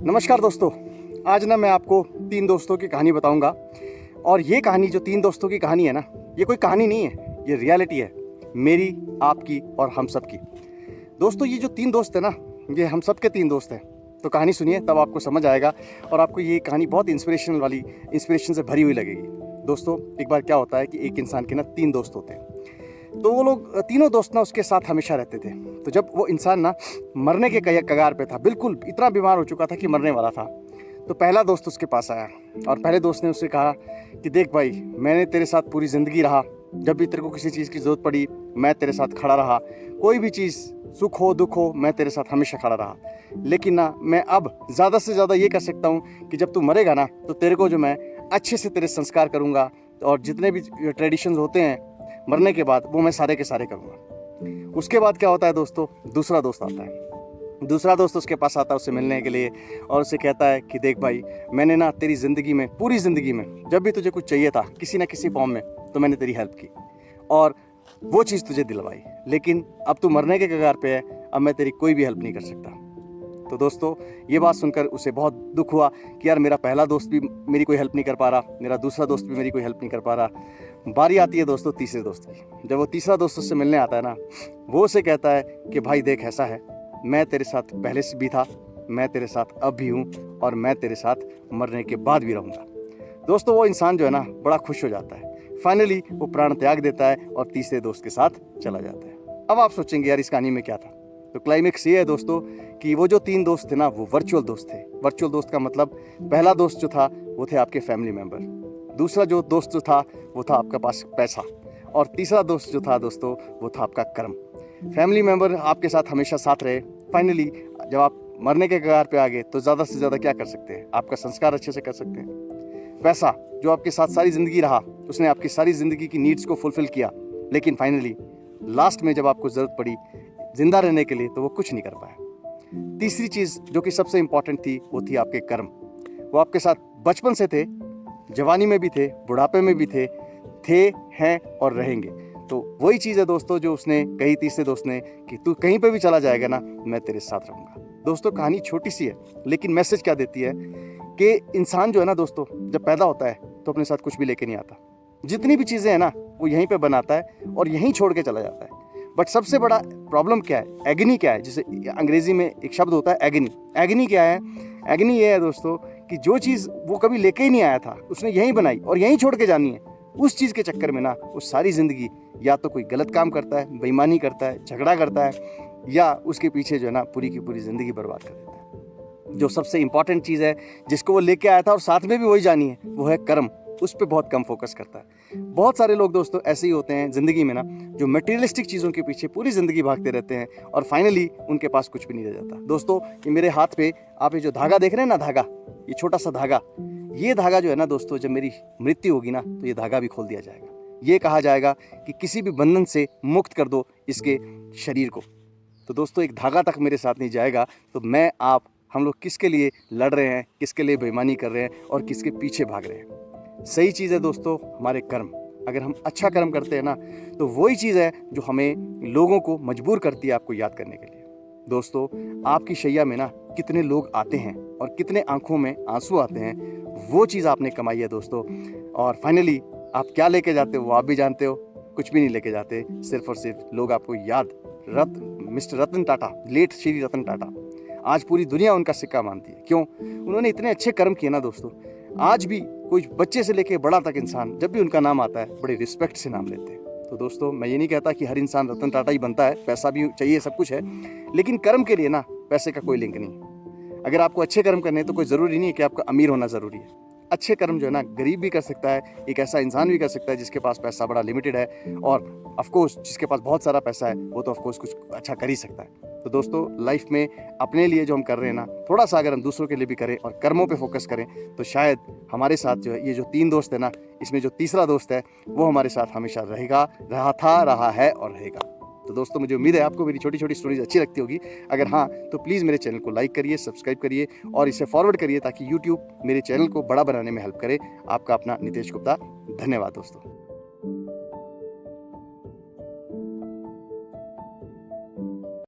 नमस्कार दोस्तों, आज ना मैं आपको 3 दोस्तों की कहानी बताऊंगा। और ये कहानी जो 3 दोस्तों की कहानी है ना, ये कोई कहानी नहीं है, ये रियलिटी है, मेरी, आपकी और हम सब की। दोस्तों ये जो 3 दोस्त है ना, ये हम सब के 3 दोस्त हैं। तो कहानी सुनिए, तब आपको समझ आएगा और आपको ये कहानी बहुत इंस्पिरेशन से भरी हुई लगेगी। दोस्तों एक बार क्या होता है कि एक इंसान के ना 3 दोस्त होते हैं। तो वो लोग तीनों दोस्त ना उसके साथ हमेशा रहते थे। तो जब वो इंसान ना मरने के कगार पे था, बिल्कुल इतना बीमार हो चुका था कि मरने वाला था, तो पहला दोस्त उसके पास आया और पहले दोस्त ने उससे कहा कि देख भाई, मैंने तेरे साथ पूरी ज़िंदगी रहा, जब भी तेरे को किसी चीज़ की ज़रूरत पड़ी मैं तेरे साथ खड़ा रहा, कोई भी चीज़ सुख हो दुख हो मैं तेरे साथ हमेशा खड़ा रहा। लेकिन ना मैं अब ज़्यादा से ज़्यादा ये कर सकता हूँ कि जब तू मरेगा ना तो तेरे को जो मैं अच्छे से तेरे संस्कार करूँगा और जितने भी ट्रेडिशंस होते हैं मरने के बाद वो मैं सारे के सारे करूँगा। उसके बाद क्या होता है दोस्तों, दूसरा दोस्त आता है। दूसरा दोस्त उसके पास आता है उससे मिलने के लिए और उसे कहता है कि देख भाई, मैंने ना तेरी ज़िंदगी में, पूरी ज़िंदगी में जब भी तुझे कुछ चाहिए था किसी ना किसी फॉर्म में, तो मैंने तेरी हेल्प की और वो चीज़ तुझे दिलवाई, लेकिन अब तू मरने के कगार पे है, अब मैं तेरी कोई भी हेल्प नहीं कर सकता। तो दोस्तों ये बात सुनकर उसे बहुत दुख हुआ कि यार मेरा पहला दोस्त भी मेरी कोई हेल्प नहीं कर पा रहा, मेरा दूसरा दोस्त भी मेरी कोई हेल्प नहीं कर पा रहा। बारी आती है दोस्तों तीसरे दोस्त की। जब वो तीसरा दोस्त उससे मिलने आता है ना, वो उसे कहता है कि भाई देख, ऐसा है, मैं तेरे साथ पहले से भी था, मैं तेरे साथ अब भी हूँ और मैं तेरे साथ मरने के बाद भी रहूँगा। दोस्तों वो इंसान जो है ना बड़ा खुश हो जाता है। फाइनली वो प्राण त्याग देता है और तीसरे दोस्त के साथ चला जाता है। अब आप सोचेंगे यार इस कहानी में क्या था। तो क्लाइमेक्स ये है दोस्तों कि वो जो 3 दोस्त थे ना, वो वर्चुअल दोस्त थे। वर्चुअल दोस्त का मतलब, पहला दोस्त जो था वो थे आपके फैमिली मेम्बर, दूसरा जो दोस्त जो था वो था आपके पास पैसा, और तीसरा दोस्त जो था दोस्तों वो था आपका कर्म। फैमिली मेम्बर आपके साथ हमेशा साथ रहे। फाइनली जब आप मरने के कगार पे आ गए तो ज़्यादा से ज़्यादा क्या कर सकते हैं, आपका संस्कार अच्छे से कर सकते हैं। पैसा जो आपके साथ सारी ज़िंदगी रहा, उसने आपकी सारी ज़िंदगी की नीड्स को फुलफ़िल किया, लेकिन फाइनली लास्ट में जब आपको ज़रूरत पड़ी जिंदा रहने के लिए तो वो कुछ नहीं कर पाया। तीसरी चीज़ जो कि सबसे इंपॉर्टेंट थी वो थी आपके कर्म। वो आपके साथ बचपन से थे, जवानी में भी थे, बुढ़ापे में भी थे, हैं और रहेंगे। तो वही चीज़ है दोस्तों जो उसने कही तीसरे दोस्त ने कि तू कहीं पे भी चला जाएगा ना, मैं तेरे साथ रहूँगा। दोस्तों कहानी छोटी सी है, लेकिन मैसेज क्या देती है कि इंसान जो है ना दोस्तों, जब पैदा होता है तो अपने साथ कुछ भी लेके नहीं आता। जितनी भी चीज़ें हैं ना वो यहीं पे बनाता है और यहीं छोड़ के चला जाता है। बट सबसे बड़ा प्रॉब्लम क्या है, एगनी क्या है, जिसे अंग्रेजी में एक शब्द होता है एगनी। एगनी क्या है? एगनी ये है दोस्तों कि जो चीज़ वो कभी लेके ही नहीं आया था उसने यहीं बनाई और यहीं छोड़ के जानी है। उस चीज़ के चक्कर में ना वो सारी ज़िंदगी या तो कोई गलत काम करता है, बेईमानी करता है, झगड़ा करता है, या उसके पीछे जो है ना पूरी की पूरी ज़िंदगी बर्बाद कर देता है। जो सबसे इंपॉर्टेंट चीज़ है जिसको वो लेके आया था और साथ में भी वही जानी है, वो है कर्म। उस पर बहुत कम फोकस करता है। बहुत सारे लोग दोस्तों ऐसे ही होते हैं ज़िंदगी में ना, जो मटेरियलिस्टिक चीज़ों के पीछे पूरी ज़िंदगी भागते रहते हैं और फाइनली उनके पास कुछ भी नहीं रह जाता। दोस्तों ये मेरे हाथ पे आप ये जो धागा देख रहे हैं ना, धागा, ये छोटा सा धागा, ये धागा जो है ना दोस्तों, जब मेरी मृत्यु होगी ना तो ये धागा भी खोल दिया जाएगा। ये कहा जाएगा कि किसी भी बंधन से मुक्त कर दो इसके शरीर को। तो दोस्तों एक धागा तक मेरे साथ नहीं जाएगा तो मैं, आप, हम लोग किसके लिए लड़ रहे हैं, किसके लिए बेईमानी कर रहे हैं और किसके पीछे भाग रहे हैं। सही चीज़ है दोस्तों हमारे कर्म। अगर हम अच्छा कर्म करते हैं ना तो वही चीज़ है जो हमें, लोगों को मजबूर करती है आपको याद करने के लिए। दोस्तों आपकी शैया में ना कितने लोग आते हैं और कितने आंखों में आंसू आते हैं, वो चीज़ आपने कमाई है दोस्तों। और फाइनली आप क्या लेके जाते हो वो आप भी जानते हो, कुछ भी नहीं लेके जाते। सिर्फ और सिर्फ लोग आपको याद, मिस्टर रतन टाटा, लेट श्री रतन टाटा, आज पूरी दुनिया उनका सिक्का मानती है। क्यों? उन्होंने इतने अच्छे कर्म किए ना दोस्तों। आज भी कोई बच्चे से लेके बड़ा तक इंसान जब भी उनका नाम आता है बड़े रिस्पेक्ट से नाम लेते हैं। तो दोस्तों मैं ये नहीं कहता कि हर इंसान रतन टाटा ही बनता है, पैसा भी चाहिए, सब कुछ है, लेकिन कर्म के लिए ना पैसे का कोई लिंक नहीं है। अगर आपको अच्छे कर्म करने हैं तो कोई ज़रूरी नहीं है कि आपका अमीर होना ज़रूरी है। अच्छे कर्म जो है ना गरीब भी कर सकता है, एक ऐसा इंसान भी कर सकता है जिसके पास पैसा बड़ा लिमिटेड है, और ऑफकोर्स जिसके पास बहुत सारा पैसा है वो तो ऑफकोर्स कुछ अच्छा कर ही सकता है। तो दोस्तों लाइफ में अपने लिए जो हम कर रहे हैं ना, थोड़ा सा अगर हम दूसरों के लिए भी करें और कर्मों पे फोकस करें तो शायद हमारे साथ जो है, ये जो 3 दोस्त है ना, इसमें जो तीसरा दोस्त है वो हमारे साथ हमेशा रहेगा, रहा था, रहा है और रहेगा। तो दोस्तों मुझे उम्मीद है आपको मेरी छोटी छोटी स्टोरीज अच्छी लगती होगी। अगर हाँ तो प्लीज़ मेरे चैनल को लाइक करिए, सब्सक्राइब करिए और इसे फॉरवर्ड करिए ताकि यूट्यूब मेरे चैनल को बड़ा बनाने में हेल्प करे। आपका अपना नितेश गुप्ता। धन्यवाद दोस्तों।